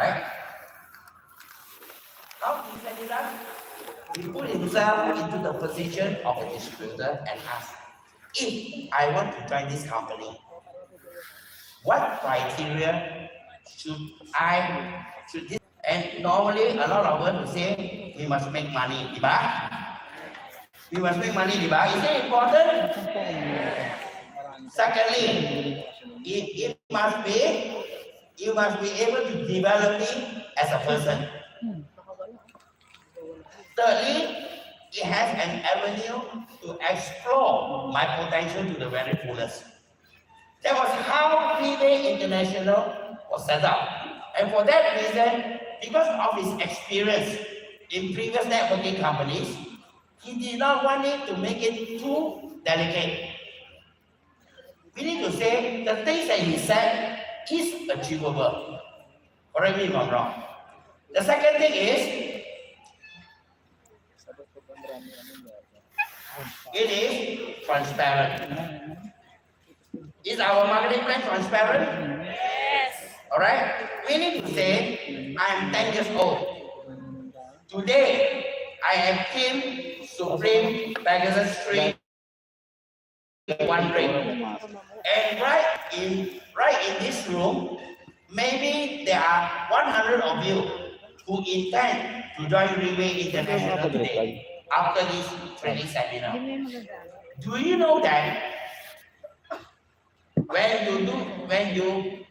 Alright? How he set it up? He put himself into the position of a distributor and asked, if I want to join this company, what criteria should this? And normally a lot of us will say, we must make money, diba? We must make money, diba? Is it important? Secondly, you must be able to develop me as a person. Thirdly, it has an avenue to explore my potential to the very fullest. That was how Riway International was set up. And for that reason, because of his experience in previous networking companies, he did not want it to make it too delicate. We need to say the things that he said is achievable. Correct me if I'm wrong. The second thing is, it is transparent. Is our marketing plan transparent? Yes. Alright? We need to say, I am 10 years old. Today, I am Kim Supreme Pegasus 3 1 ring. And right in this room, maybe there are 100 of you who intend to join Riway International today after this training seminar. Do you know that when you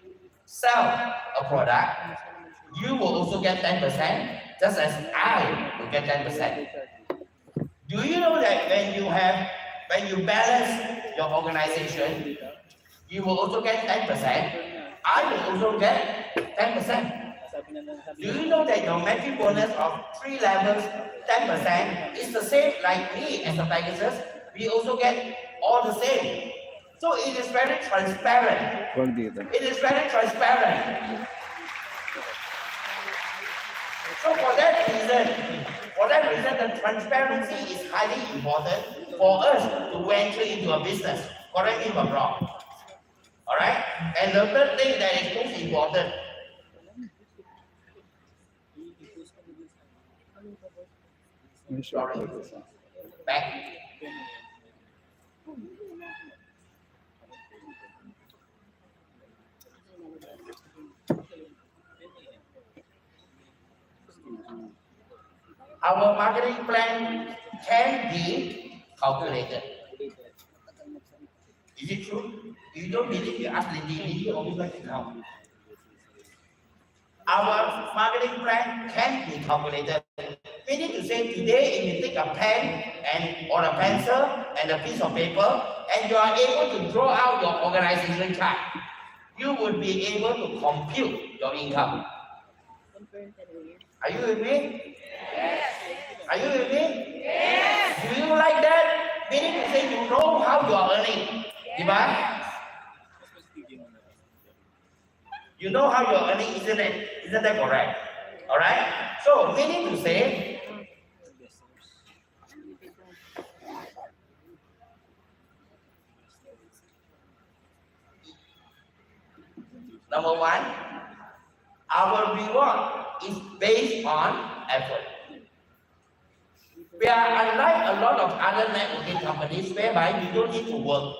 sell a product, you will also get 10%, just as I will get 10%. Do you know that when you balance your organization, you will also get 10%. I will also get 10%. Do you know that your matching bonus of 3 levels, 10%, is the same like me as a Pegasus? We also get all the same. So it is very transparent. It is very transparent. So for that reason, the transparency is highly important for us to venture into a business. Correct me if I'm wrong. Alright? And the third thing that is most important. Sorry. Back. Our marketing plan can be calculated. Is it true? If you don't believe, you ask Lindy always like to count. Our marketing plan can be calculated. Meaning to say today, if you take a pen or a pencil and a piece of paper, and you are able to draw out your organization chart, you would be able to compute your income. Are you with me? Yes. Are you with me? Yes. Do you like that? Meaning to say you know how you are earning. Yes. You know how you are earning, isn't it? Isn't that correct? Alright? So meaning to say, number one, our reward is based on effort. We are unlike a lot of other networking companies whereby you don't need to work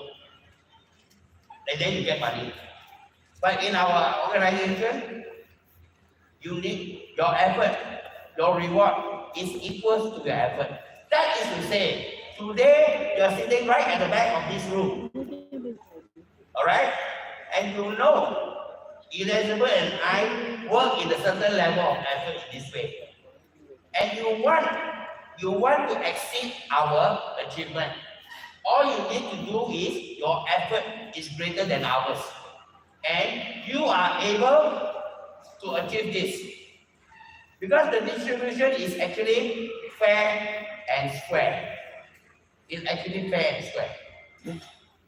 and then you get money. But in our organization, you need your effort, your reward is equal to your effort. That is to say, today you are sitting right at the back of this room. Alright? And you know, Elizabeth and I work in a certain level of effort in this way. And you want to exceed our achievement. All you need to do is your effort is greater than ours. And you are able to achieve this. Because the distribution is actually fair and square. It's actually fair and square.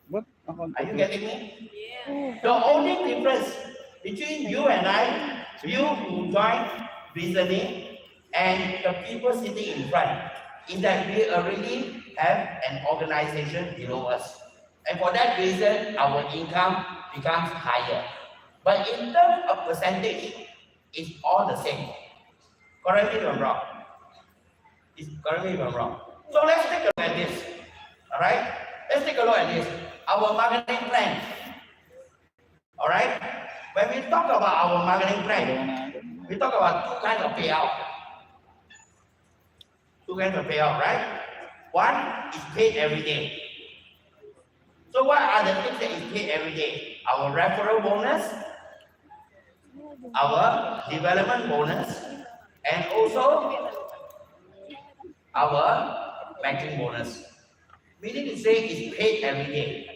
What? Are you getting me? Yeah. The only difference between you and I, you who join recently, and the people sitting in front, is that we already have an organization below us. And for that reason, our income becomes higher. But in terms of percentage, is all the same. Correct me if I'm wrong. Correct me if I'm wrong. So let's take a look at this. Alright? Let's take a look at this. Our marketing plan. Alright? When we talk about our marketing plan, we talk about two kinds of payout. Two kinds of payout, right? One is paid every day. So what are the things that is paid every day? Our referral bonus, our development bonus, and also our matching bonus. Meaning to say it's paid every day.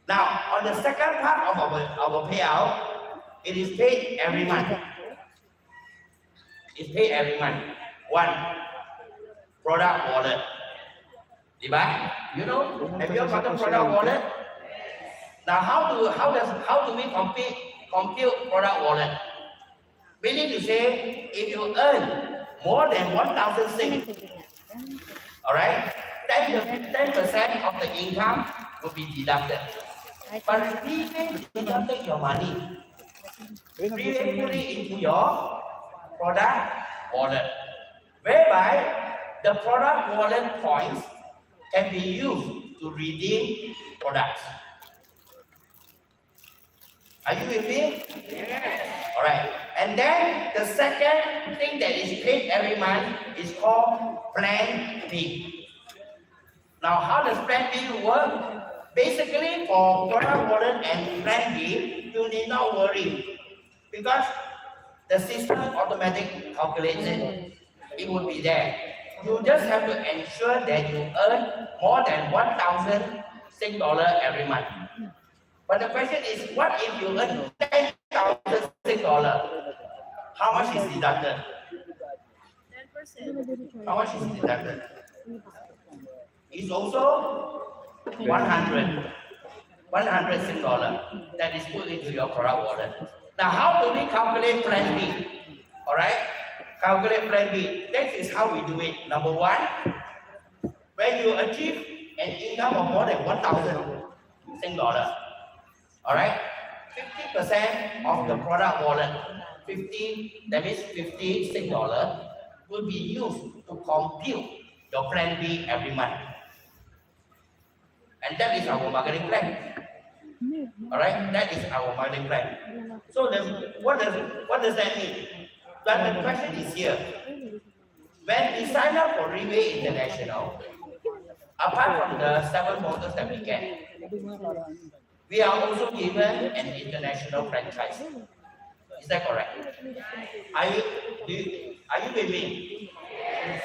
Now, on the second part of our payout, it is paid every month. It's paid every month. One, product wallet. Right? You know, have you gotten product wallet? Now, how do we compute product wallet? Meaning to say, if you earn more than 1,000 Sing, all right, 10% of the income will be deducted. But Riway deducted your money. Riway put it into your product wallet, whereby the product wallet points can be used to redeem products. Are you with me? Yes. All right. And then the second thing that is paid every month is called plan B. Now, how does plan B work? Basically, for product wallet and plan B, you need not worry because the system automatically calculates it. It will be there. You just have to ensure that you earn more than 1,000 Sing dollar every month. But the question is, what if you earn 10,000 Sing dollar? How much is deducted? 10%. How much is deducted? It's also 100 Sing dollar that is put into your product wallet. Now, how do we calculate plan B? All right, calculate plan B. This is how we do it. Number one, when you achieve an income of more than 1,000 Sing dollar, all right, 50% of the product wallet, 50, that means 50 Sing dollar, will be used to compute your plan B every month. And that is our marketing plan. All right, that is our marketing plan. So what does that mean? But the question is here. When we sign up for Riway International, apart from the 7 motors that we get, we are also given an international franchise. Is that correct? Are you with me?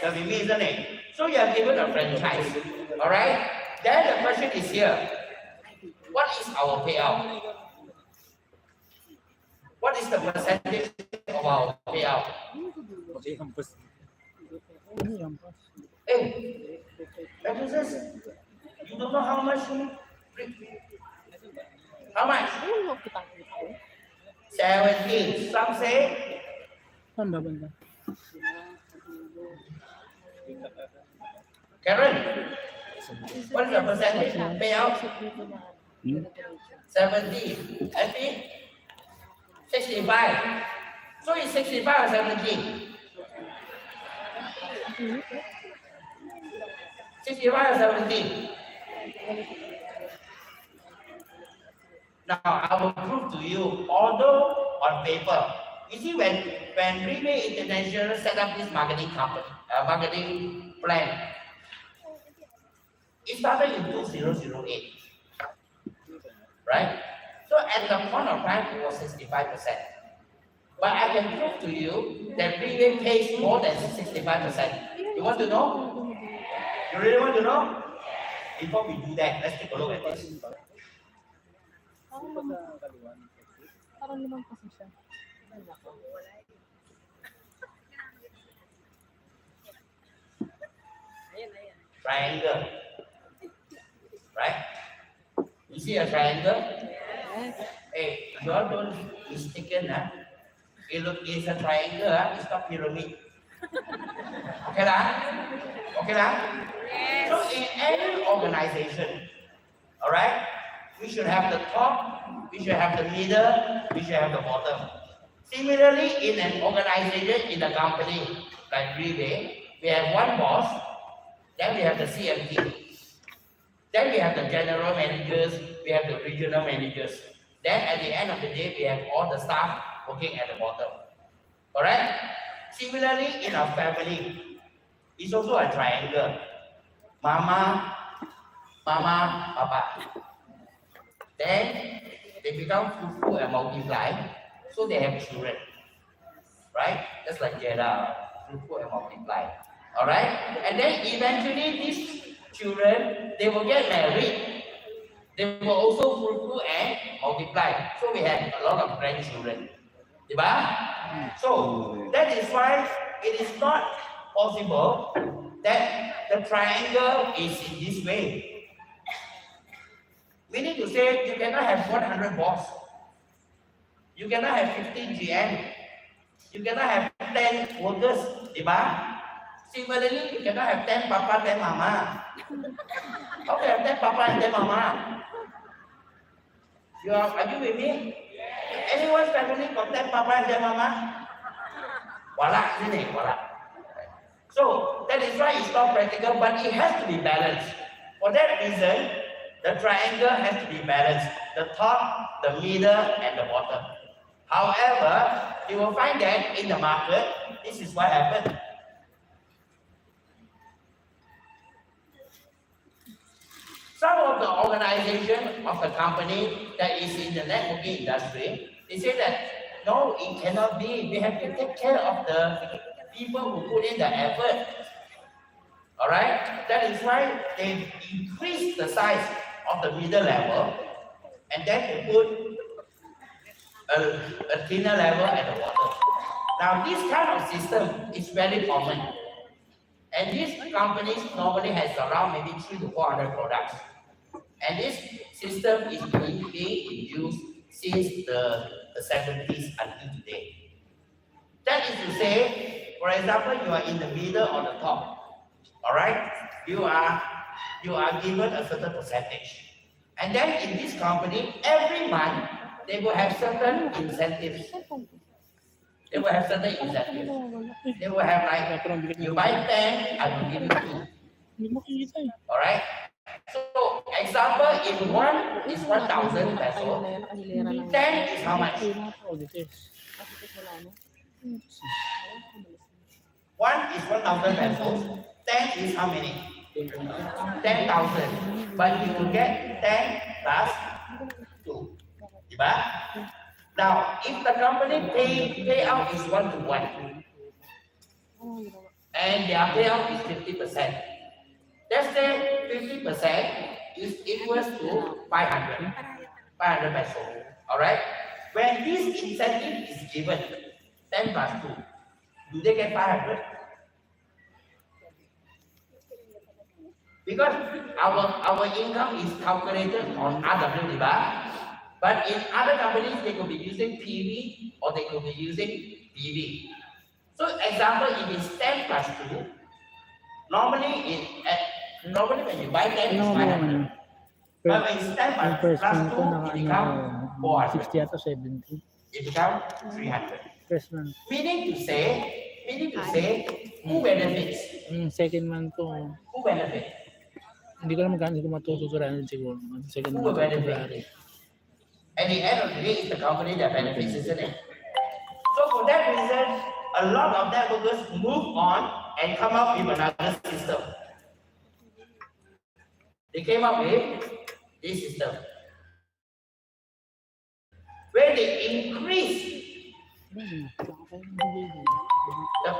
You're with me, isn't it? So you are given a franchise. All right? Then the question is here. What is our payout? What is the percentage of our payout? Hey, you don't know how much? How much? 70. Some say. Karen, what is the percentage payout? 70. I think 65. So it's 65 or 70? 65 or 70? Now I will prove to you, although on paper, you see when Riway International set up this marketing company, marketing plan, it started in 2008, right? So at the point of time, it was 65%. But I can prove to you that Riway pays more than 65%. You want to know? You really want to know? Before we do that, let's take a look at this. Triangle, right? You see a triangle? Hey, you all don't mistaken, huh? It's a triangle, huh? It's not pyramid. Okay lah? Okay lah? Yes. So in any organization, all right, we should have the top, we should have the middle, we should have the bottom. Similarly, in an organization, in a company like Riway, we have one boss, then we have the CMT, then we have the general managers, we have the regional managers. Then at the end of the day, we have all the staff working at the bottom. Alright? Similarly, in our family, it's also a triangle. Mama, Papa. Then they become fruitful and multiply, so they have children. Right? Just like Jeda, fruitful and multiply. Alright? And then eventually these children, they will get married. They will also fruitful and multiply. So we have a lot of grandchildren. Diba? So that is why it is not possible that the triangle is in this way. Meaning to say you cannot have 100 boss. You cannot have 15 GM. You cannot have 10 workers. Diba? Similarly, you cannot have 10 papa, 10 mama. How can you have 10 papa and 10 mama? Are you with me? Anyone's family got 10 papa and 10 mama? Wala, isn't it? Wala. So that is why it's not practical, but it has to be balanced. For that reason, the triangle has to be balanced. The top, the middle, and the bottom. However, you will find that in the market, this is what happened. Some of the organization of the company that is in the networking industry, they say that no, it cannot be. We have to take care of the people who put in the effort. All right, that is why they increase the size of the middle level, and then they put a thinner level at the bottom. Now, this kind of system is very common. And these companies normally has around maybe 300 to 400 products. And this system is being in use since the 70s until today. That is to say, for example, you are in the middle or the top. Alright? You are given a certain percentage. And then in this company, every month they will have certain incentives. They will have certain incentives. They will have like, you buy 10, I will give you 2. Alright? So, example, if 1 is 1,000 pesos, 10 is how much? 1 is 1,000 pesos, 10 is how many? 10,000. But you will get 10 plus 2. Diba? Now, if the company payout is 1 to 1, and their payout is 50%, let's say 50% is equals to 500 pesos. Alright? When this incentive is given, 10 plus 2, do they get 500? Because our income is calculated on RW, diba? But in other companies, they could be using PV or they could be using PV. So, example, if it's 10 plus 2, normally when you buy 10, it's 500. But when it's 10 plus 2, it becomes 400. 60 to 70. It becomes 300. Meaning to say, who benefits? Second month ko, Who benefits? hindi ko lang magkano ko matututuran siguro. Second Who will month. benefit? At the end of the day, it's the company that benefits, isn't it? So for that reason, a lot of networkers move on and come up with another system. They came up with this system, where they increase the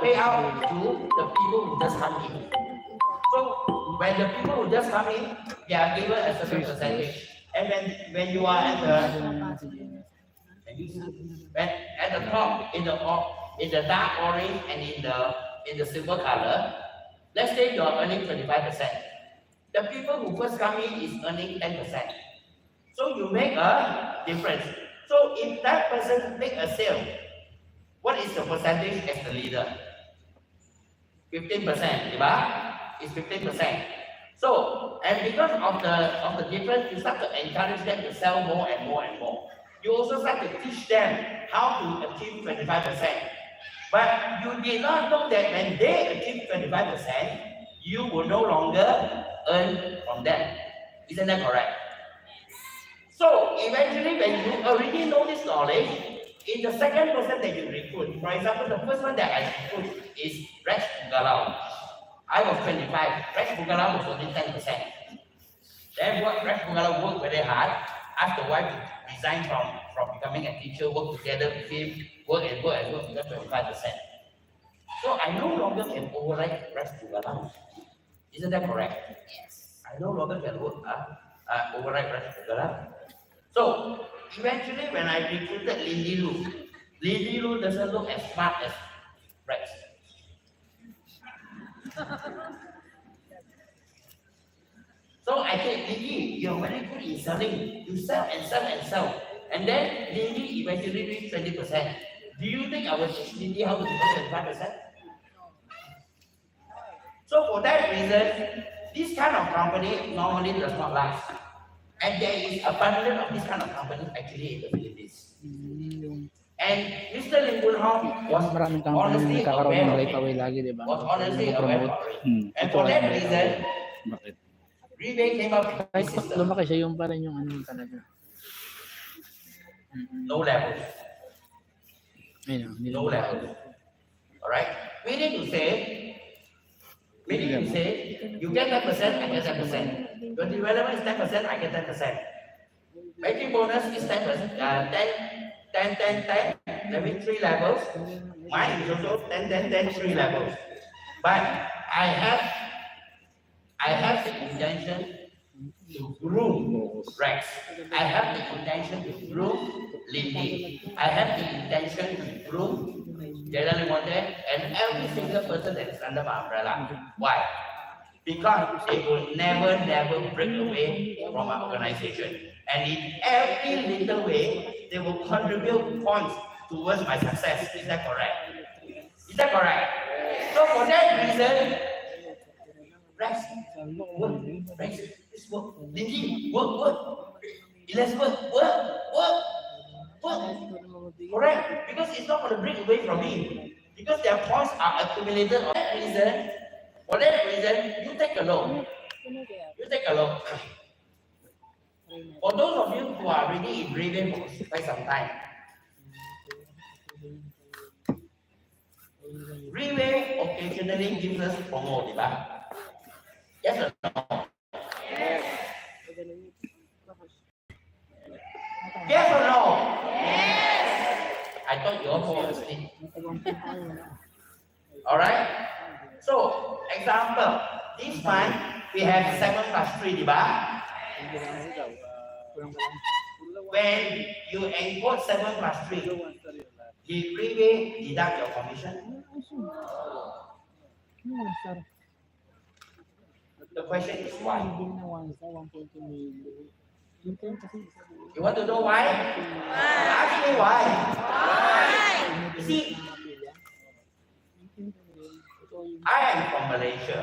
payout to the people who just come in. So when the people who just come in, they are given a certain percentage. And when you are at the top in the dark orange and in the silver color, let's say you are earning 25%. The people who first come in is earning 10%. So you make a difference. So if that person make a sale, what is the percentage as the leader? 15%, diba? It's 15%. So, and because of the difference, you start to encourage them to sell more and more and more. You also start to teach them how to achieve 25%. But you did not know that when they achieve 25%, you will no longer earn from them. Isn't that correct? So eventually, when you already know this knowledge, in the second person that you recruit, for example, the first one that I recruit is Rex Bugalau. I was 25. Rex Bugalau was only 10%. Then Rex Bugalau worked very hard, asked the wife to resign from becoming a teacher, work together with him, work, become 25%. So I no longer can override Rex Bugalau. Isn't that correct? Yes. I no longer can override Rex Bugalau. So eventually, when I recruited Lindy Lu doesn't look as smart as Rex. So I said, Lindy, you're very good in selling. You sell and sell and sell. And then Lindy eventually reached 20%. Do you think I will teach Lindy how to become 25%? So for that reason, this kind of company normally does not last. And there is abundance of this kind of company actually in the Philippines. And Mr. Lim Boon Hong was Maraming company na honestly nagkakaroon aware ng of Riway it. lagi, di ba? Was honestly aware Promote. of it. And for that reason, Bakit? Riway came up with Kahit this system. lumaki siya, yung pa rin yung ano talaga. No levels. Ayun, hindi No levels. Alright? Meaning to say, you get 10%, I get 10%. Your development is 10%, I get 10%. Making bonus is 10%, 10, that means 3 levels. Mine is also 10, 3 levels. But I have the intention to groom Rex. I have the intention to groom Lindy. I have the intention to groom General Monte and every single person that is under my umbrella. Why? Because they will never break away from our organization. And in every little way, they will contribute points towards my success. Is that correct? Is that correct? So for that reason, Rex, work, Rex, this work, Lindy, work. Let's work. Correct? Because it's not going to break away from me. Because their points are accumulated on that reason. For that reason, you take a look. For those of you who are already in Riway for quite some time, Riway occasionally gives us promo, diba? Yes or no? Yes or no? I thought you all fall asleep. Alright? So, example, this month we have 7 plus 3, diba? When you encode 7 plus 3, did Riway deduct your commission? The question is why? You want to know why? Ask me why. You see, I am from Malaysia,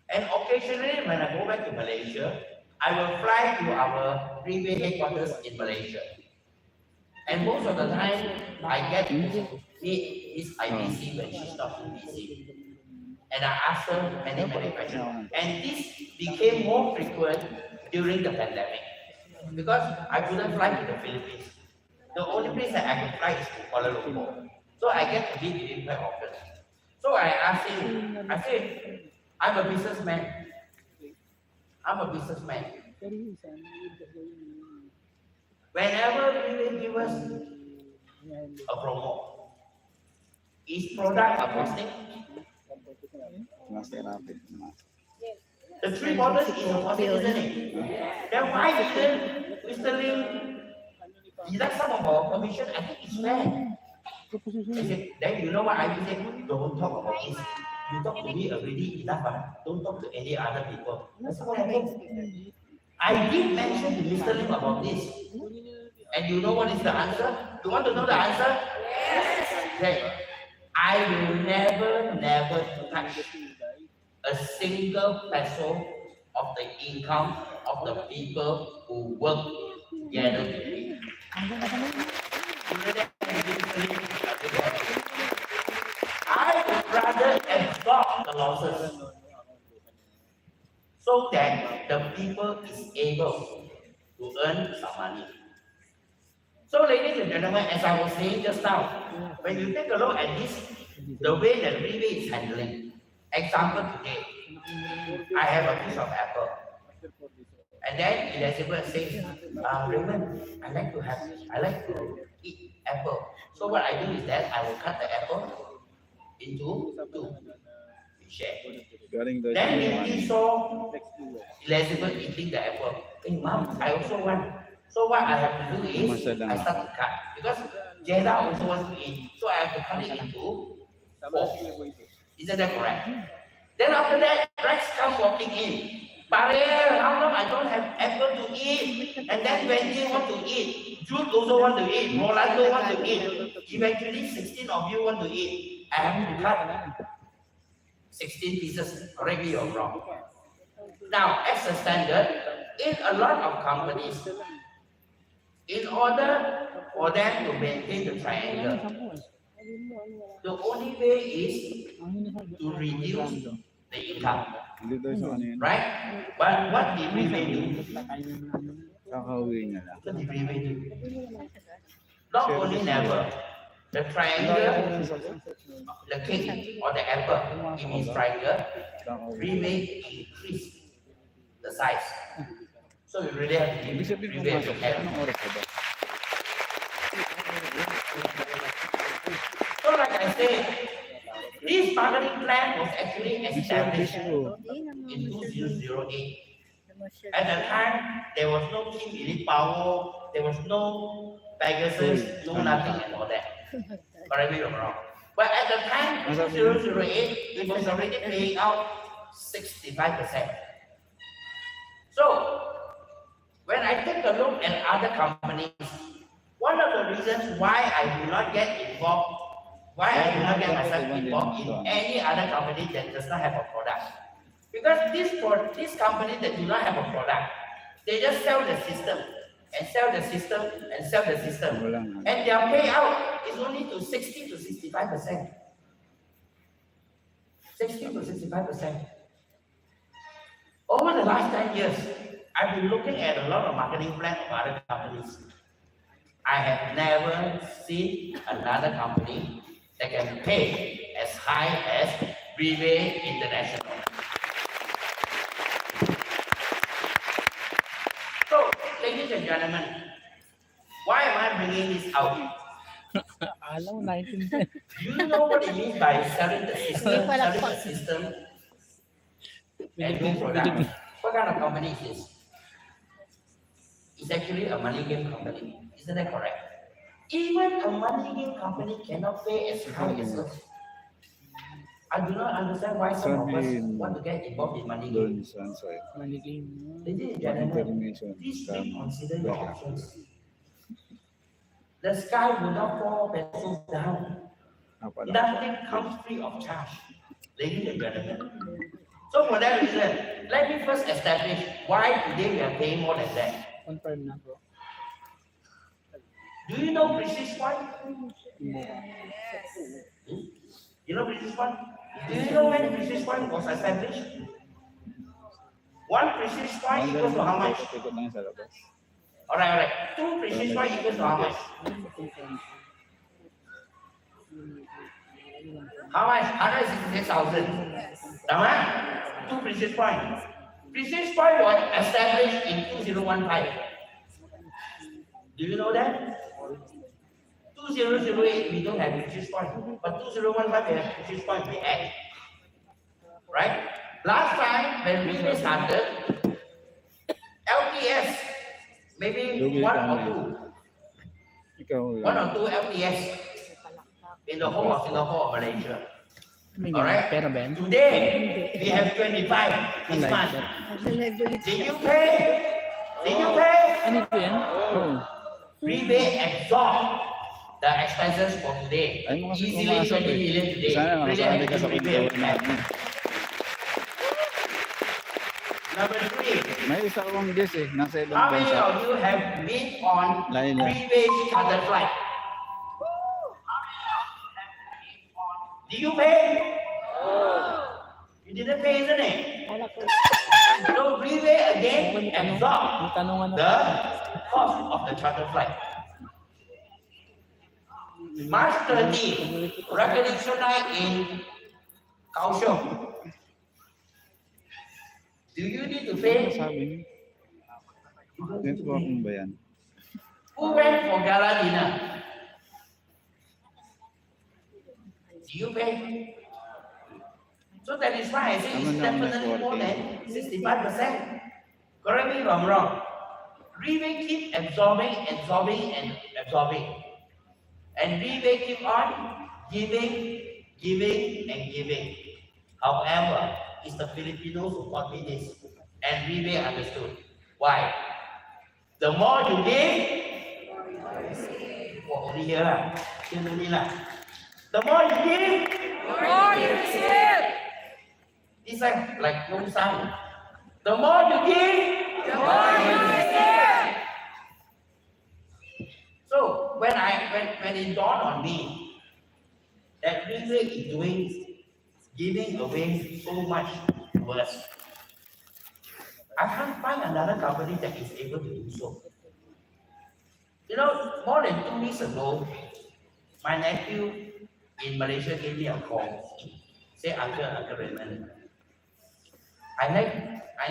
and occasionally when I go back to Malaysia, I will fly to our Riway headquarters in Malaysia. And most of the time, I get to meet Miss IBC when she's not too busy. And I ask her many questions. And this became more frequent during the pandemic because I couldn't fly to the Philippines. The only place that I could fly is to Kuala Lumpur. So I get to meet with him quite often. So I asked him, I said, I'm a businessman. Whenever we will give us a promo, is product a plastic? The 3 bottles is a plastic, isn't it? Then why didn't Mr. Lim deduct some of our commission? I think it's fair. I said, then you know what I said? Don't talk about this. You talk to me already enough, don't talk to any other people. That's what I think. I did mention to Mr. Lim about this. And you know what is the answer? You want to know the answer? Yes. Okay. I will never touch a single peso of the income of the people who work together with me. I would rather absorb the losses so that the people is able to earn some money. So, ladies and gentlemen, as I was saying just now, when you take a look at this, the way that Riway is handling, example today, I have a piece of apple, and then Elizabeth says, Raymond, I like to eat apple. So what I do is that I will cut the apple into two, we share. Then Nikki saw Elizabeth eating the apple. Hey, mom, I also want. So what I have to do is I start to cut because Jada also wants to eat, so I have to cut it into four. Isn't that correct? Then after that, Rex comes walking in. Barrier, how come I don't have apple to eat? And then Wendy want to eat. Jude also want to eat. Rolando want to eat. Eventually, 16 of you want to eat. I have to cut 16 pieces. Correctly or wrong? Now, as a standard, in a lot of companies, in order for them to maintain the triangle, the only way is to reduce the income. Right? But what did Riway do? What did Riway do? Not only never, the triangle, the cake or the apple in its triangle, Riway increased the size. So you really have to give Riway to help. So like I said, this marketing plan was actually established in 2008. At the time, there was no Team Elite Power, there was no Pegasus, no nothing and all that. Correct me if I'm wrong. But at the time, 2008, it was already paying out 65%. So, when I take a look at other companies, one of the reasons why I do not get involved, why I do not get myself involved in any other company that does not have a product. Because this company that do not have a product, they just sell the system and sell the system and sell the system. And their payout is only to 60 to 65%. 60 to 65%. Over the last 10 years, I've been looking at a lot of marketing plans of other companies. I have never seen another company that can pay as high as Riway International. So, ladies and gentlemen, why am I bringing this out? Do you know what it means by selling the system and doing product? What kind of company is this? It's actually a money game company. Isn't that correct? Even a money game company cannot pay as high as us. I do not understand why some of us want to get involved in money games. Ladies and gentlemen, please reconsider your options. The sky will not fall pencils down. Nothing comes free of charge. Ladies and gentlemen. So for that reason, let me first establish why today we are paying more than that. Confirm na bro. Do you know British point? You know British point? Do you know when British point was established? One British point equals to how much? Alright. Two British point equals to how much? How much? 166,000. Tama? Two British point. British point was established in 2015. Do you know that? 2008 we don't have British point, but 2015 we have British point we add. Right? Last time when we started, LTS, maybe one or two LTS in the whole of Singapore or Malaysia. Alright? Today we have 25 this month. Did you pay? Riway absorb the expenses for today. Easily 20 million today. Really have to Riway. Number three, May isa akong guess eh. Nasa ibang how many bansa. of you have been on Laila. Riway charter flight? Do you pay? You didn't pay, isn't it? So Riway again May absorb tanungan the cost of the charter flight. March 30, recognition night in Kaohsiung. Do you need to Ano pay? sabi niyo? Networking ba yan? Who went for gala dinner? Do you pay? So that is why I say Ano it's na ang definitely more networking? than 65%. Correct me if I'm wrong. Riway keep absorbing, and absorbing. And Riway keep on giving, and giving. However, it's the Filipinos who taught me this. And Riway understood. Why? The more you give, oh, only here lah. Here only lah. The more you give, the more you receive. It's like no sound. The more you give, the more you receive. So when it dawned on me that Riway is giving away so much to us, I can't find another company that is able to do so. You know, more than 2 weeks ago, my nephew in Malaysia gave me a call. Say, Uncle Raymond, I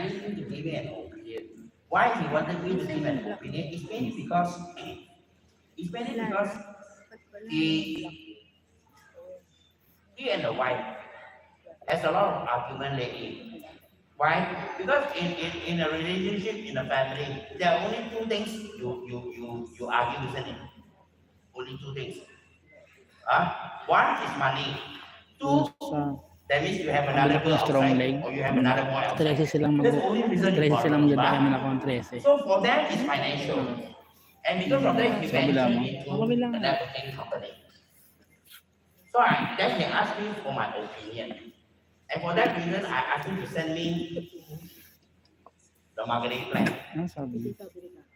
need him to give me an opinion. Why he wanted me to give an opinion? It's mainly because he and the wife has a lot of argument lately. Why? Because in a relationship, in a family, there are only two things you argue, isn't it? Only two things. One is money. Two, sa that means you have another girl strong outside, leg. or you have another boy outside. 13 silang mag That's the only reason you 13 silang quarrel, magdadaya man ba? ako ng 13. So for them, it's financial. And because of that, he Kabila ventured mo. into Kabila the mo. networking company. So then he asked me for my opinion. And for that reason, I asked him to send me the marketing plan. Ano sabi niyo?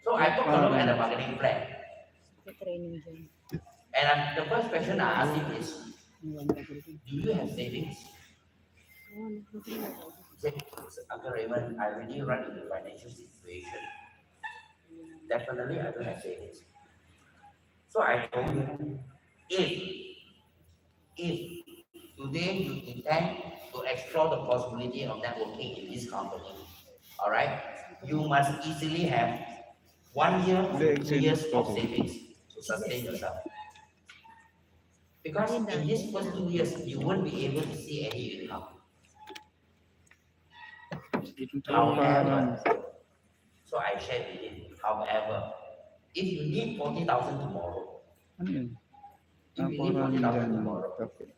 So I took a look at the marketing plan. Training dyan. And the first question I asked him is, do you have savings? He said, Uncle Raymond, I really run into financial situation. Definitely, I don't have savings. So I told him, if today you intend to explore the possibility of networking in this company, all right, you must easily have 1 year to 2 years of savings to sustain yourself. Because in these first 2 years, you won't be able to see any income. However, so I shared with him, however, if you need 40,000 tomorrow, Ano yun? if you need Parang 40,000 dyan. tomorrow, Okay.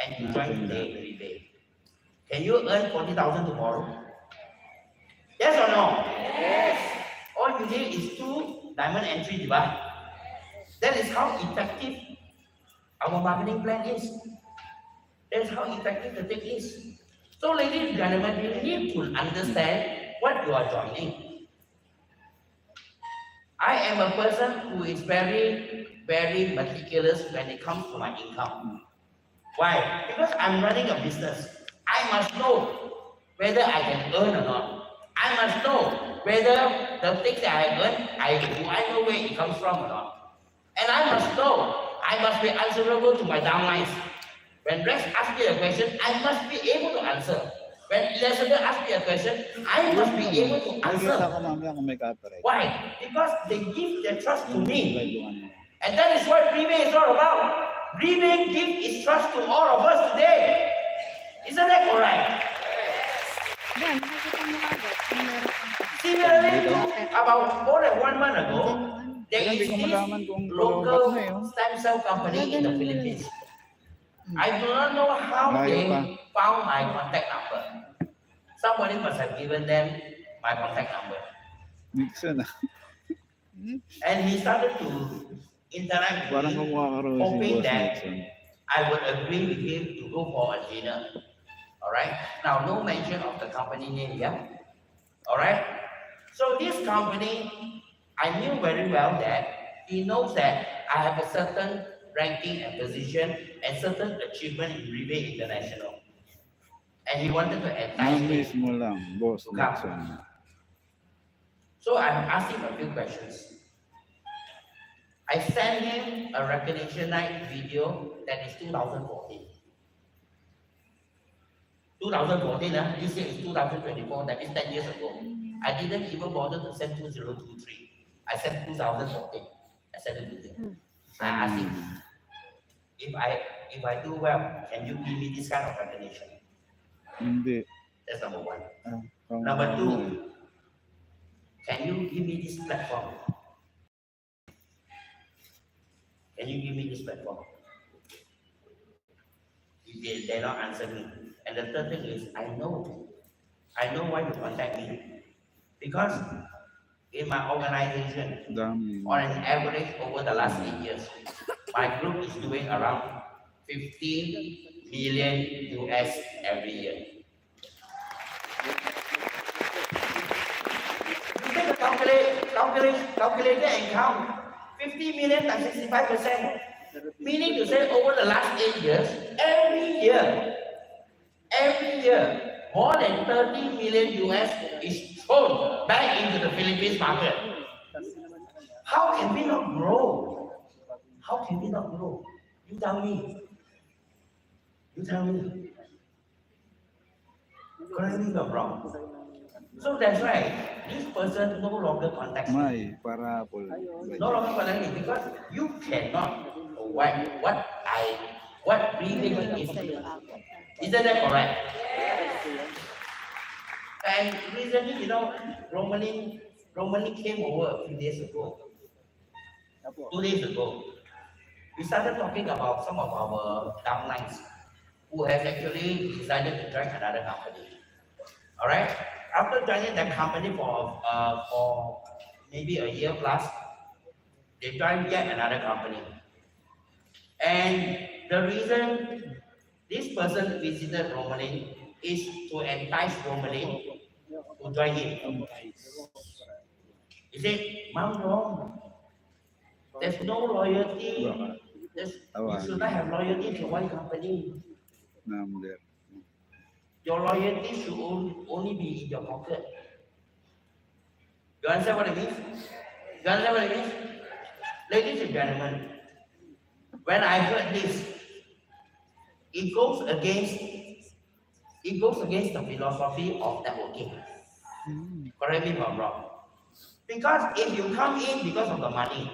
and you join today, Riway, can you earn 40,000 tomorrow? Yes or no? Yes. All you need is 2 diamond entry divide. That is how effective our marketing plan is. That is how effective the thing is. So, ladies and gentlemen, you need to understand what you are joining. I am a person who is very, very meticulous when it comes to my income. Why? Because I'm running a business. I must know whether I can earn or not. I must know whether the things that I earn, do I know where it comes from or not. And I must know, I must be answerable to my downlines. When Rex asks me a question, I must be able to answer. When Elizabeth asks me a question, I must be able to answer. Nakikita ko mamaya kung may copyright. Why? Because they give their trust to me. Yung And that is what Riway is all about. Riway gives its trust to all of us today. Isn't that correct? Yan, nakikita mo agad. Kung meron kang Similarly, about more than 1 month ago, there Hindi is ko this malaman kung local ba't na yun. stem cell company in the Philippines. I do not know how Layo they pa. found my contact number. Somebody must have given them my contact number. Nixon ah. And he started to interact with Parang me, kamukha ka raw si hoping Boss that Nixon. I would agree with him to go for a dinner. All right. Now, no mention of the company name here. All right. So this company, I knew very well that he knows that I have a certain ranking and position and certain achievement in Riway International, and he wanted to entice me Namis mo lang, Boss to come. Nixon. So I asked him a few questions. I sent him a recognition night video that is 2014. 2014, this year is 2024, that is 10 years ago. I didn't even bother to send 2023. I sent 2014. I sent it to him. I asked him, if I do well, can you give me this kind of recognition? Hindi. That's number one. Pang- Number two, can you give me this platform? Can you give me this platform? They did not answer me. And the third thing is, I know why you contact me. Because in my organization, Dami. on an average over the last 8 years, my group is doing around 15 million US every year. You take a calculator and count 50 million times 65%. Meaning to say over the last 8 years, every year, more than 30 million US is thrown back into the Philippines market. How can we not grow? How can we not grow? You tell me. You tell me. Correct me if I'm wrong. So that's right. This person no longer contacts me. May parapol. No longer contacts me because you cannot what Riway is. Isn't that correct? And recently, Romanin came over a few days ago. 2 days ago. We started talking about some of our downlines who have actually decided to join another company. All right. After joining that company for maybe a year plus, they joined yet another company. And the reason this person visited Romanin is to entice Romanin to join him. He said, Mom, wrong. There's no loyalty. You should not have loyalty to one company. Number. Your loyalty should only be in your pocket. You understand what I mean? You understand what I mean? Ladies and gentlemen, when I heard this, it goes against the philosophy of networking. Correct me if I'm wrong. Because if you come in because of the money,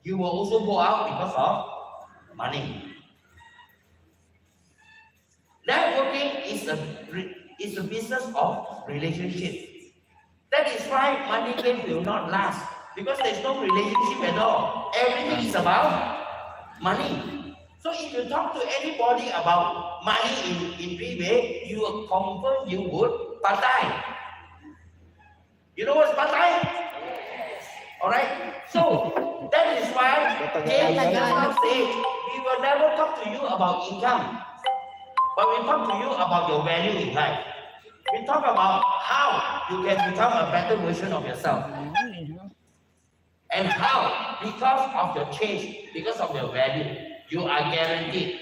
you will also go out because of money. Networking is a business of relationship. That is why money game will not last because there is no relationship at all. Everything is about money. So if you talk to anybody about money in Riway, you will confirm you would patai. You know what's patai? All right. So that is why James said we will never talk to you about income, but we talk to you about your value in life. We talk about how you can become a better version of yourself. And how, because of your change, because of your value, you are guaranteed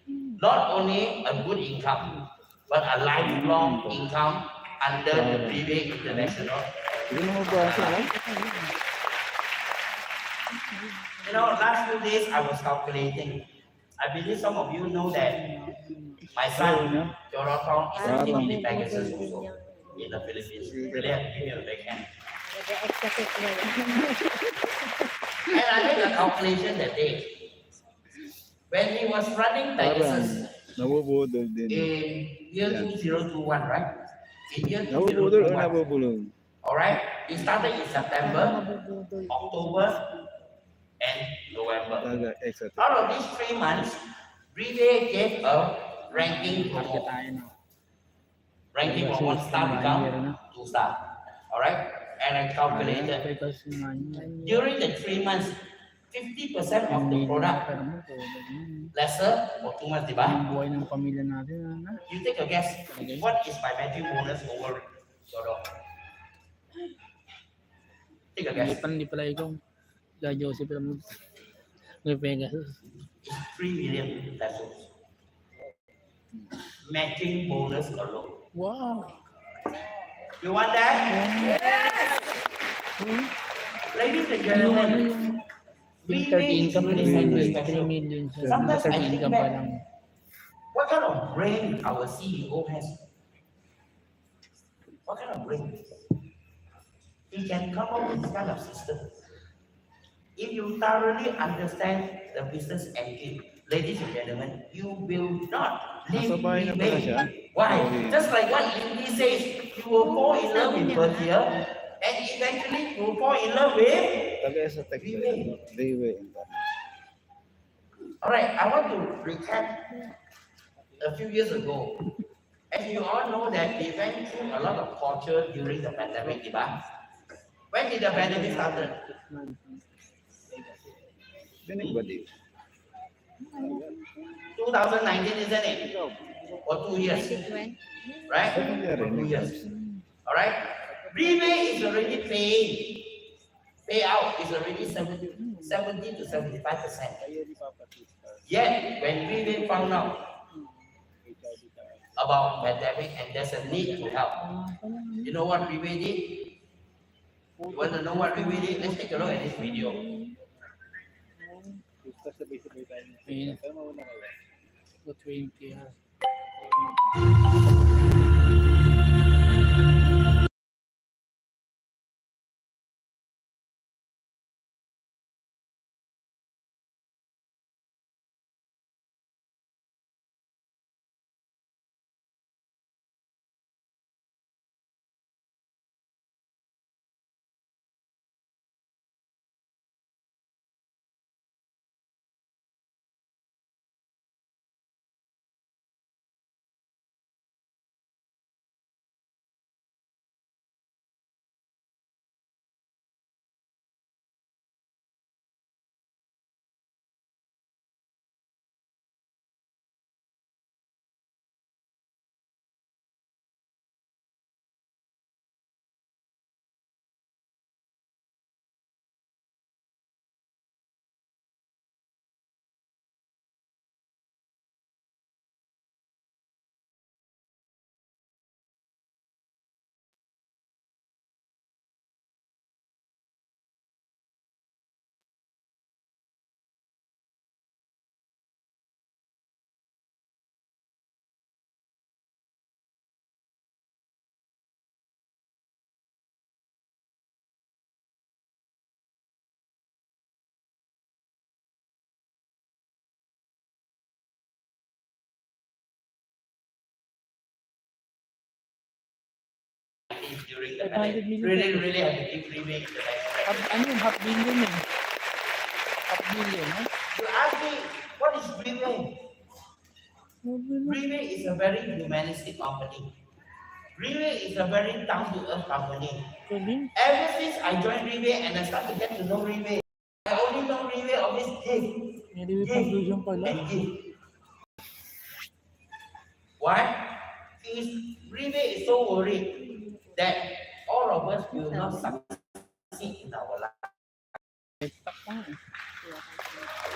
not only a good income, but a lifelong income under the Riway International. Last few days I was calculating. I believe some of you know that my son, Jonathan, is a team in Pegasus also in the Philippines. Really have to give you a big hand. And I made a calculation that day. When he was running Pegasus Nabubudol din. in year 2021, right? In year Nabubudol o 2021. nabubulol? Alright? It started in September, October, and November. Out of these 3 months, Riway gave a ranking promote. Ranking from 1 star become 2 star. Alright? And I calculated during the 3 months, 50% of the product lesser for 2 months, diba? You take a guess. What is my matching bonus over your dog? Take a Hindi guess. pa hindi pala ikaw. Kaya Joseph lang may Pegasus. It's 3 million pesos. Matching bonus alone. Wow. You want that? Ladies and Yung ano gentlemen, yung Riway 30 is income really 3 something million, 3 special. million. Sometimes I 30 think income pa back, lang. what kind of brain our CEO has? What kind of brain? He can come up with this kind of system. If you thoroughly understand the business engine, ladies and gentlemen, you will not leave Nasa bahay na pala siya. Riway. Why? Okay. Just like what Lindy says, you will fall in love with Bertia, and eventually you will fall in love with. Taga sa Texas. Riway. Alright, I want to recap a few years ago. As you all know that we went through a lot of torture during the pandemic, diba? When did the pandemic started? Dinig ba di? 2019, isn't it? Or 2 years, 2020. right? Second year Or 2 rin. years. Alright? Riway is already paying. Payout is already 70 to 75%. Yet, when Riway found out about pandemic and there's a need to help, you know what Riway did? You want to know what Riway did? Let's take a look at this video. Ayun. So 20. During the 500 pandemic. million Really, pesos. really have to give Riway international. Ano yung half billion eh. Half billion, ha? You ask me, what is Riway? Riway is a very humanistic company. Riway is a very down-to-earth company. Pwede. Ever since I joined Riway and I started to get to know Riway, I only know Riway always give, Hindi may conclusion pala. and give. Why? Riway is so worried that all of us will not succeed in our life. Tak pa nga eh.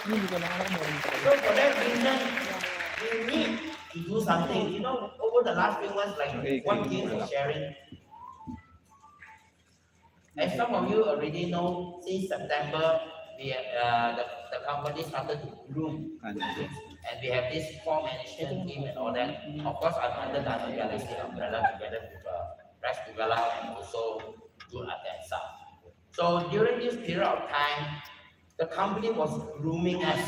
Hindi ko lang alam mo. So for that reason, we need to do something. You know, over the last few months, like what James was sharing. As some of you already know, since September, the company started to groom. And we have this core management team and all that. Of course, I'm under the Nano Galaxy umbrella together with Fresh Develop and also Good at that stuff. So during this period of time, the company was grooming us,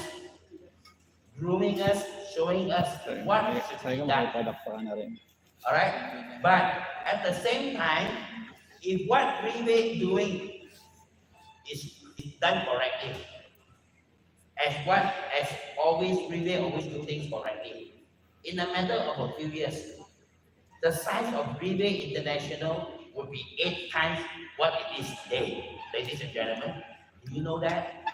showing us what should Saya be ko done. makapadakpakan na rin. Alright? But at the same time, if what Riway doing is done correctly, as always, Riway always do things correctly. In a matter of a few years, the size of Riway International would be 8 times what it is today, ladies and gentlemen. Do you know that?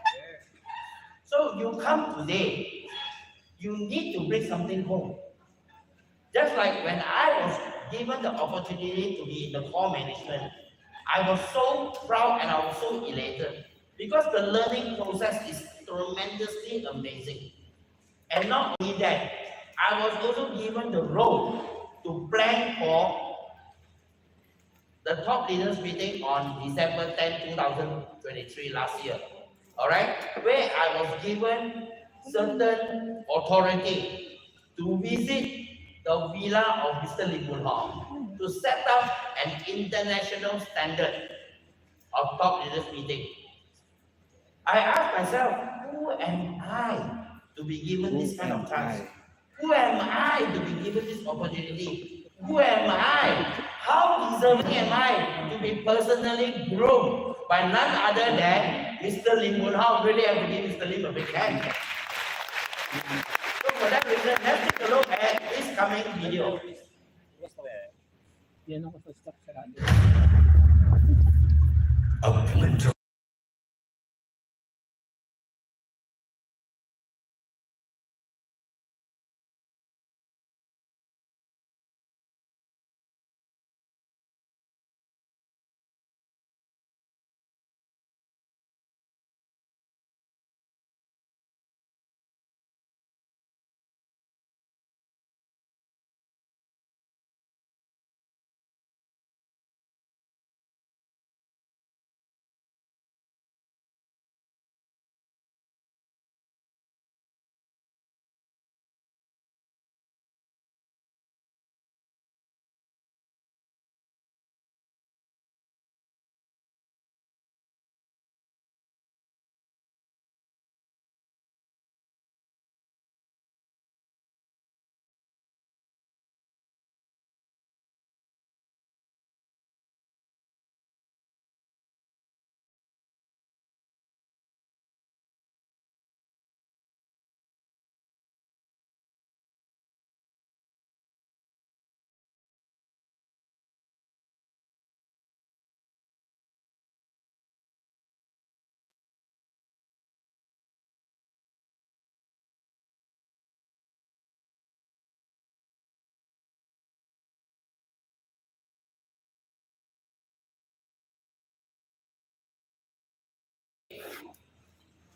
So you come today, you need to bring something home. Just like when I was given the opportunity to be in the core management, I was so proud and I was so elated because the learning process is tremendously amazing. And not only that, I was also given the role to plan for the top leaders meeting on December 10, 2023 last year. All right, where I was given certain authority to visit the villa of Mr. Lim Boon Hong to set up an international standard of top leaders meeting. I asked myself, who am I to be given this kind of chance? Who am I to be given this opportunity? Who am I? How deserving am I to be personally groomed by none other than Mr. Lim Boon Hong? Really have to give Mr. Lim a big hand. So for that reason, let's take a look at this coming video. Yan ako sa stock sarado.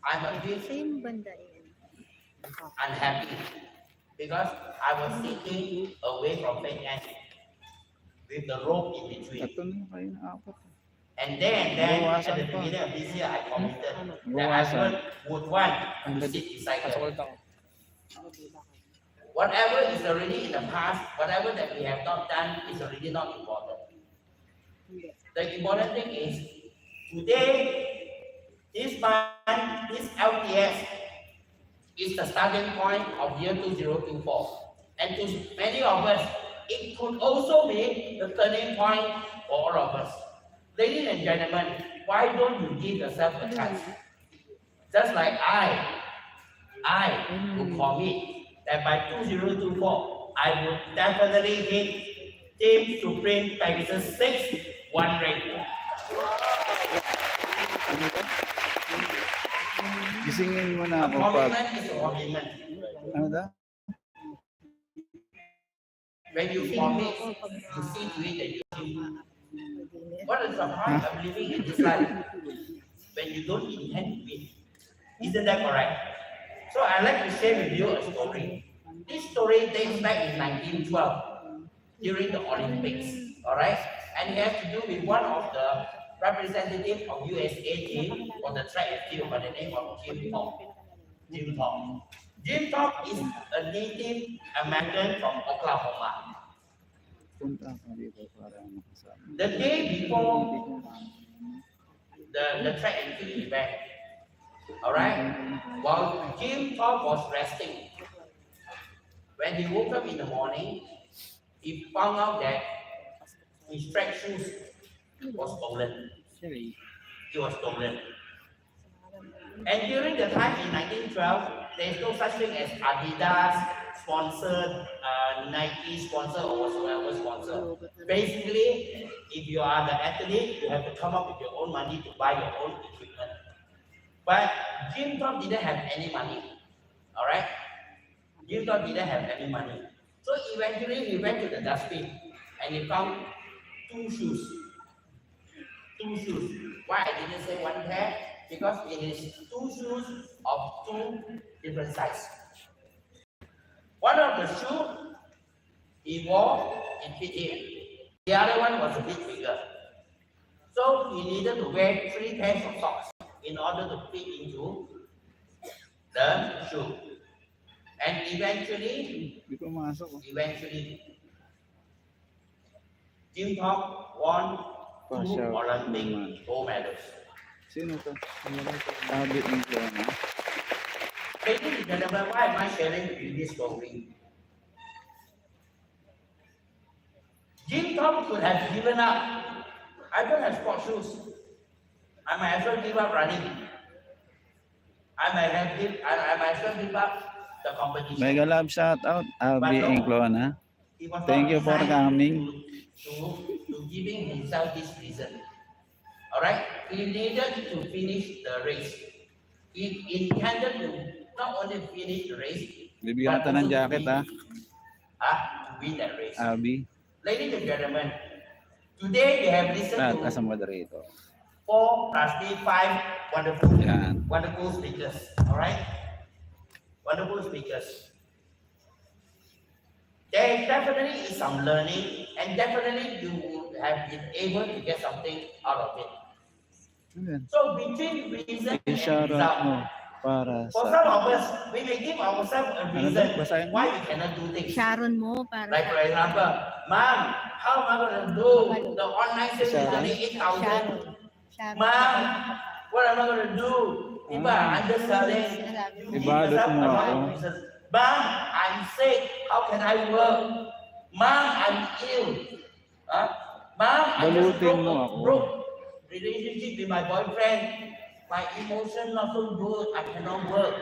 I'm a bit Same banda yan. unhappy because I was sitting away from Feng An with the rope in between. Ito na kayo na apat. And then at Bawasan the pa. beginning of this year, I committed that Bawasan. I would want to sit beside her. Kasakult ako. Whatever is already in the past, whatever that we have not done is already not important. The important thing is today, this month, this LTS is the starting point of year 2024. And to many of us, it could also be the turning point for all of us. Ladies and gentlemen, why don't you give yourself a chance? Just like I will commit that by 2024, I will definitely hit Team Supreme Pegasus 6 1 rate. Gisingin mo na ako pag... Commitment is a commitment. Ano da? When you commit, you see to it that you do. What is the point of living in this life when you don't intend to win? Isn't that correct? So I'd like to share with you a story. This story dates back in 1912 during the Olympics. Alright? And it has to do with one of the representatives of USA team on the track and field by the name of Jim Thorpe. Jim Thorpe. Jim Thorpe is a Native American from Oklahoma. Punta ako dito para makasama. The day before the track and field event, all right, while Jim Thorpe was resting, when he woke up in the morning, he found out that his track shoes was stolen. Sorry. It was stolen. And during the time in 1912, there is no such thing as Adidas sponsored, Nike sponsor or whatsoever sponsor. Basically, if you are the athlete, you have to come up with your own money to buy your own equipment. But Jim Thorpe didn't have any money. All right? Jim Thorpe didn't have any money. So eventually he went to the dustbin and he found two shoes. two shoes. Why I didn't say one pair? Because it is two shoes of two different size. One of the shoe he wore in fit him. The other one was a bit bigger. So he needed to wear three pairs of socks in order to fit into the shoe. And eventually, Di pumasok. Oh. Jim Top won two Pasha Olympic naman. gold medals. Sino to? Sabi ng Fiona. Ladies and gentlemen, why am I sharing with you this story? Jim Tom could have given up. I don't have sports shoes. I might as well give up running. I might as well give up the competition. Mega love shout out. Abby and Clona. He was Thank not you for designed coming. to giving himself this reason. Alright? He needed to finish the race. He intended to not only finish the race, Bibigyan kita ng jacket ha. to win that race. Abby. Ladies and gentlemen, today we have listened Lahat to ka sa moderator. 4 plus 3, 5 wonderful, Yan. wonderful speakers. Alright? Wonderful speakers. There definitely is some learning, and definitely you would have been able to get something out of it. Ayan. So between reason and I-shout out result, mo para for sa... some of us, we may give ourselves a Ano reason to? Basahin mo. why we cannot do things. Sharon mo para Like for example, Mom, how am I going to do the online sales is only 8,000? Sharon. Mom, what am I going to do? If I'm underselling, you give Ibalot yourself mo a lot ako. of reasons. Mom, I'm sick. How can I work? Mom, I'm ill. Huh? Mom, I just Balutin mo ako. broke relationship with my boyfriend. My emotion not so good. I cannot work.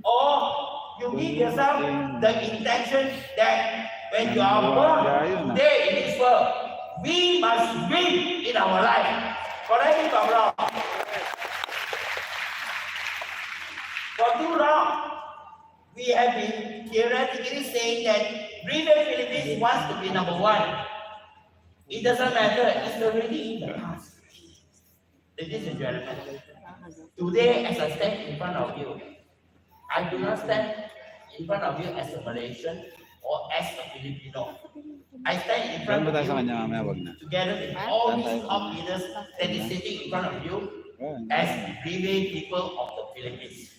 Or you give yourself the intention that when you are born today in this world, we must win in our life. Correct me if I'm wrong. For too long, we have been theoretically saying that Riway Philippines wants to be number one. It doesn't matter. It's already in the past. Ladies and gentlemen, today as I stand in front of you, I do not stand in front of you as a Malaysian or as a Filipino. I stand in front Saan ba of tayo sa kanya you mamaya? Wag na. together with all these top leaders that is sitting in front of you as Riway people of the Philippines.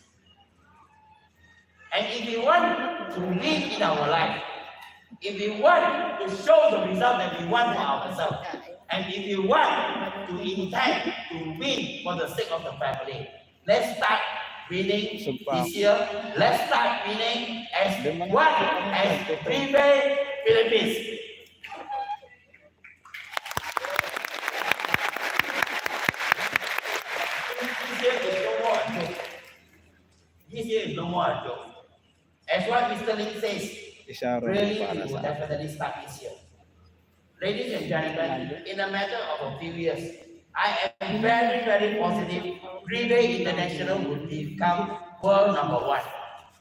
And if we want to win in our life, if we want to show the result that we want for ourselves, and if we want to intend to win for the sake of the family, let's start winning this year. Let's start winning as one, as Riway Philippines. This year is no more a joke. As what Mr. Ling says, I-shout out really, para we will sa... definitely start this year. Ladies and gentlemen, in a matter of a few years, I am very, very positive Riway International will become world number one.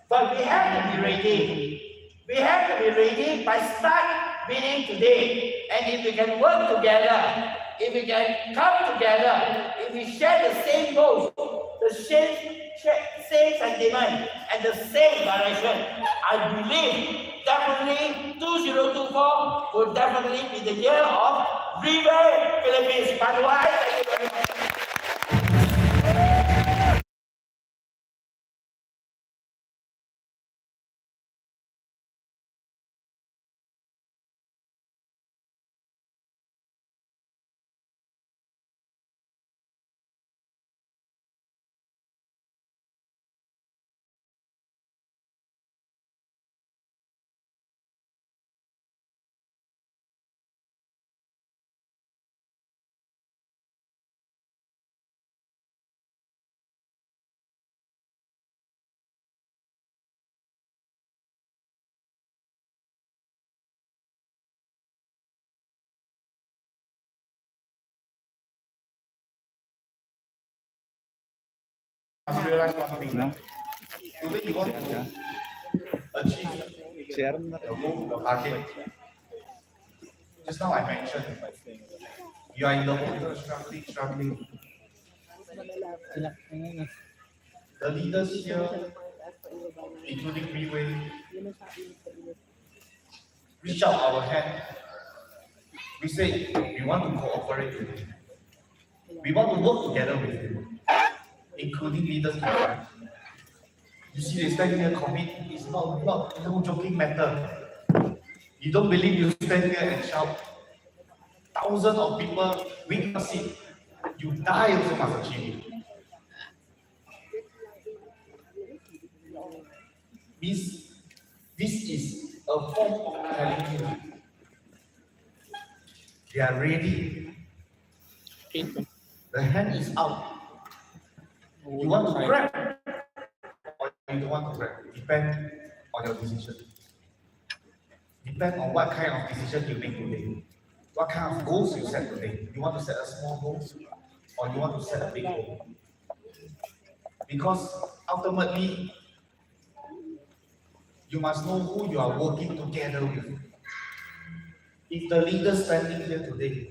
But we have to be ready. We have to be ready by start winning today. And if we can work together, if we can come together, if we share the same goals, the same sentiment, and the same direction, I believe definitely 2024 will definitely be the year of Riway Philippines. By the way, thank you very much. Realize one thing. No? Today you want to achieve Share mo na. the goal, the target. Just now I mentioned You are in the water, struggling. Sila, ayun na. The leaders here, including Riway, reach out our hand. We say we want to cooperate with you. We want to work together with you, including leaders in the branch. You see, they stand here commit. It's not no joking matter. You don't believe, you stand here and shout. Thousands of people witness it. You die also must achieve it. This is a form of telling you they are ready. The hand is out. You want to grab or you don't want to grab. Depend on your decision. Depend on what kind of decision you make today. What kind of goals you set today. You want to set a small goal or you want to set a big goal. Because ultimately, you must know who you are working together with. If the leaders standing here today,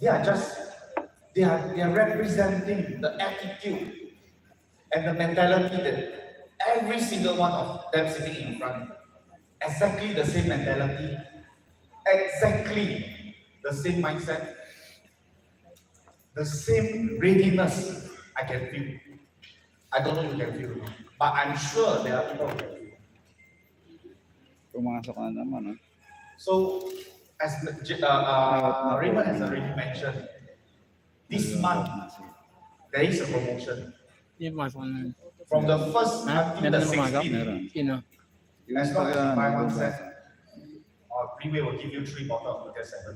they are representing the attitude and the mentality that every single one of them sitting in front, exactly the same mentality, exactly the same mindset, the same readiness I can feel. I don't know if you can feel, but I'm sure there are people who can feel. Pumasok na naman, ah. So, as Raymond has already mentioned, this month there is a promotion. Hindi pumasok na. From the first Ha? until the Meron pumasok? 16th, Meron. Sino? as long as you buy one set, or Riway will give you 3 bottles of the 7.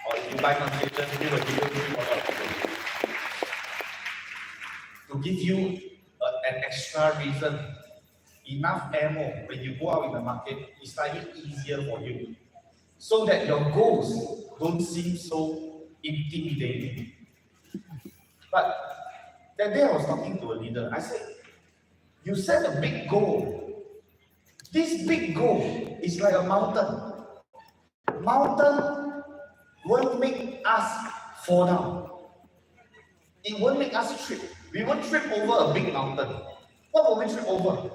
Or if you buy concession, we will give you 3 bottles of the to give you an extra reason, enough ammo when you go out in the market, it's slightly easier for you. So that your goals don't seem so intimidating. But that day I was talking to a leader, I said, you set a big goal. This big goal is like a mountain. Mountain won't make us fall down. It won't make us trip. We won't trip over a big mountain. What will we trip over?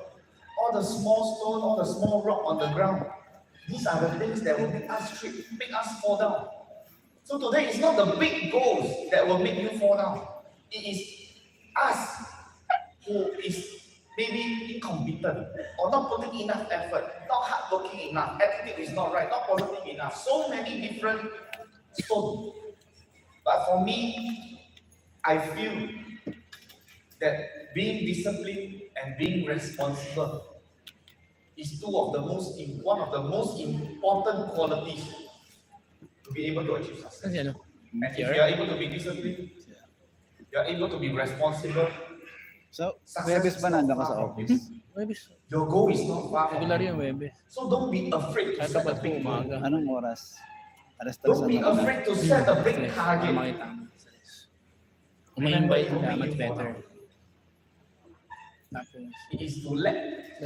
All the small stone, all the small rock on the ground. These are the things that will make us trip, make us fall down. So today it's not the big goals that will make you fall down. It is us who is maybe incompetent or not putting enough effort, not hardworking enough, attitude is not right, not positive enough. So many different stones. But for me, I feel that being disciplined and being responsible is one of the most important qualities to be able to achieve success. Kasi ano? And if you are able to be disciplined, you are able to be responsible. So, Success Webes is ba not nandun ka far sa from office? you. Webes. Your goal is not far from Regular you. yung Webes. So don't be afraid to Kahit set a dapat po big goal. umaga. Anong oras? Alas 3 Don't be na naman. afraid to set a big Para target. makita mo. Uma-invite ka, much better. Tapos, It is to let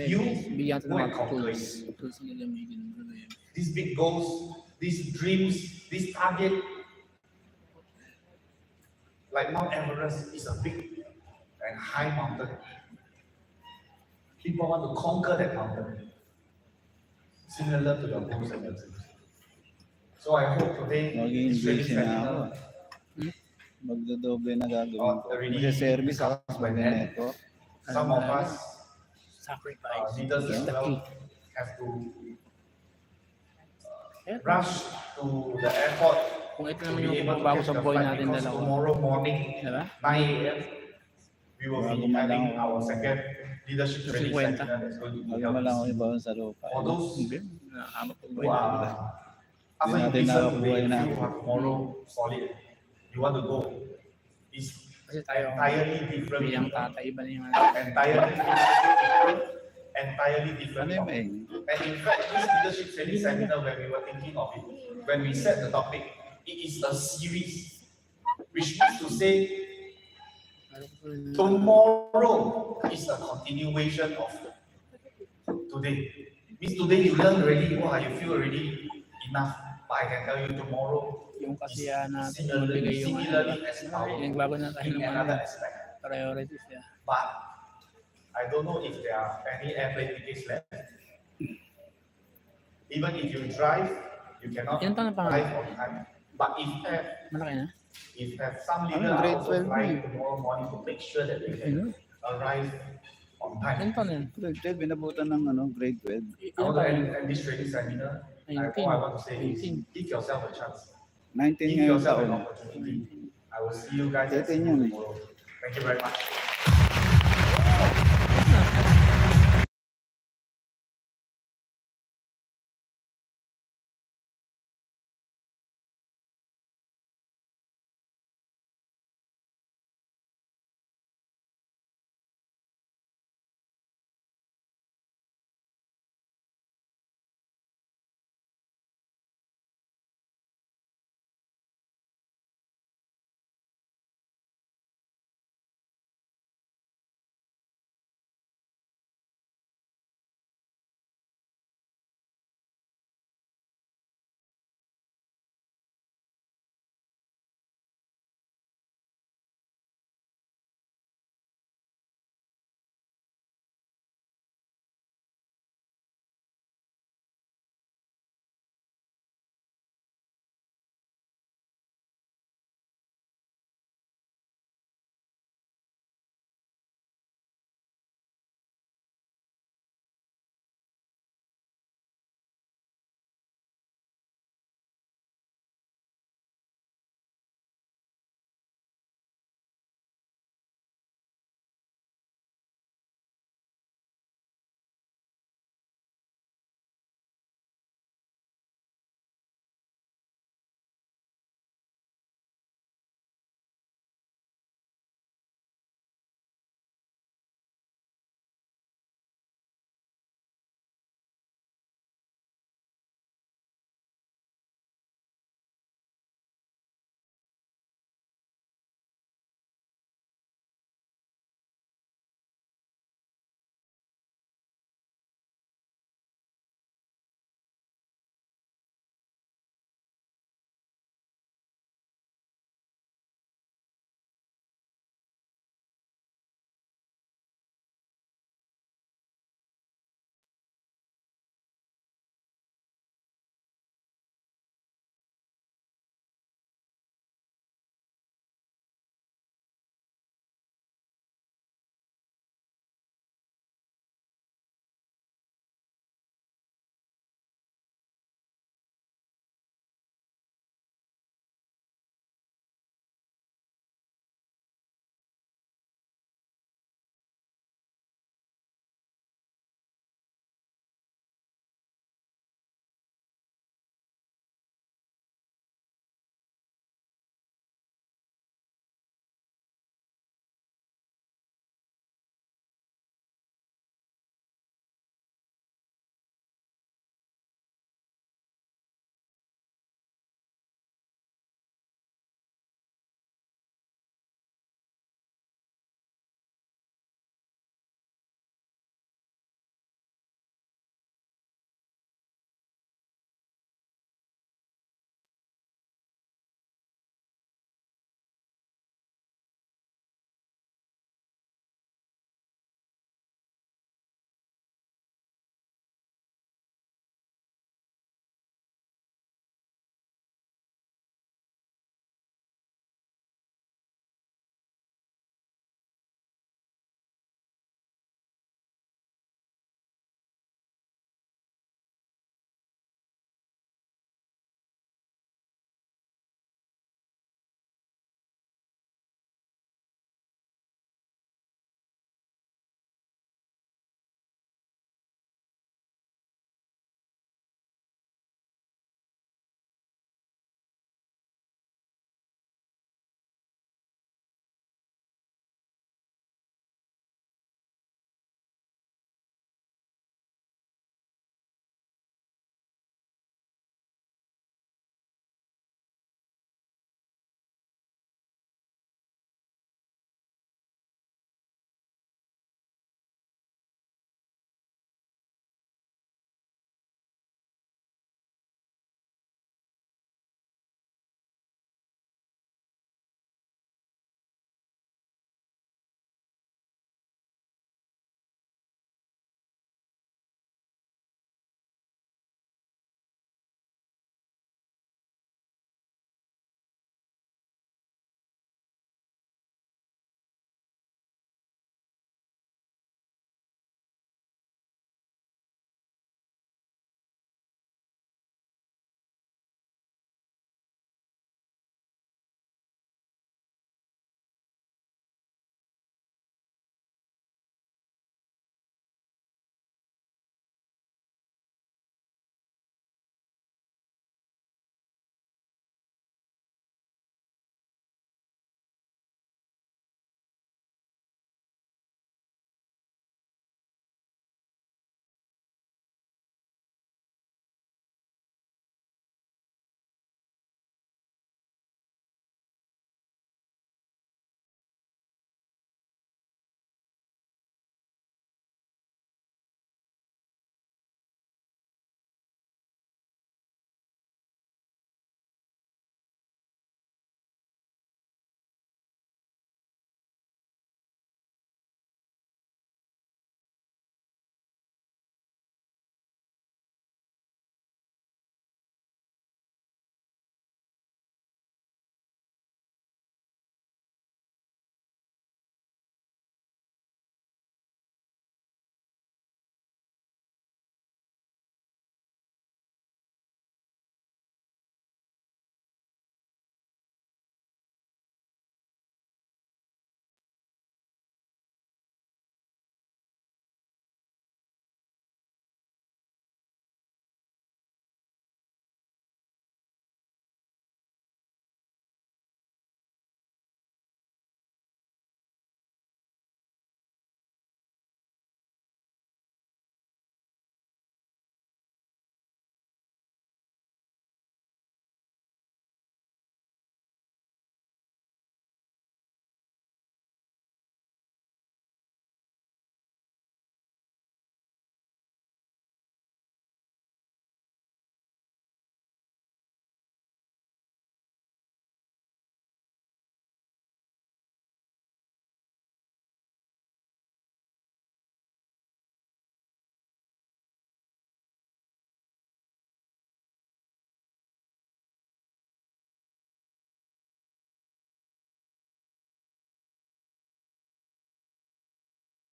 you bigyan ka ng go and mga calculate. tools na gagamitin mo. These big goals, these dreams, this target, like Mount Everest is a big and high mountain. People want to conquer that mountain. Similar to your goals and your dreams. So I hope today this training Mag-engage na ako. seminar Magdodoble na gagawin ko. already Mag-service ako comes sa to an end. network. Some of us Sacrifice. leaders is as the well key. have to Yeah. rush to the airport Kung ito to naman be yung able to bago catch sa the boy flight natin because dalawa. tomorrow morning Diba? 9 a.m. we will Bago be man having lang. our second leadership training 50. seminar that's going to be Bago mo lang ako held. ibaon sa lupa. For those Hindi. Nakakamot yung boy who natin. are after you natin listen nakakuha today, na. you have tomorrow solid, you want to go. It's Kasi tayo, entirely different bilang people. tatay, iba na yung Entirely different. Entirely different. Ano yung topic. maing? And in fact, this leadership training seminar, when we were thinking of it, when we set the topic, it is a series, which means to say tomorrow is a continuation of today. Means today you learn already, wow, you feel already enough. But I can tell you tomorrow, you yung kasiyahan natin, Similarly, mabigay yung similarly as ay, power nagbago na tayo in ng another aspect. priorities. Yeah. But I don't know if there are any airplane tickets left. Even if you drive, you cannot Ilan taon na pangalan? drive on time. But Malaki na? if some Ano, leader are grade also 12 flying na tomorrow morning to make sure that they Ayun. can arrive on time. Ilan taon na yan? Grade 12, binabutan ng ano, grade 12. I Ilan want to taon? end this training seminar. All 19. I want to say is 18. give yourself a chance. 19 Give ngayon yourself an taon. opportunity. I will see you guys at 18 yun eh. tomorrow. Thank you very much.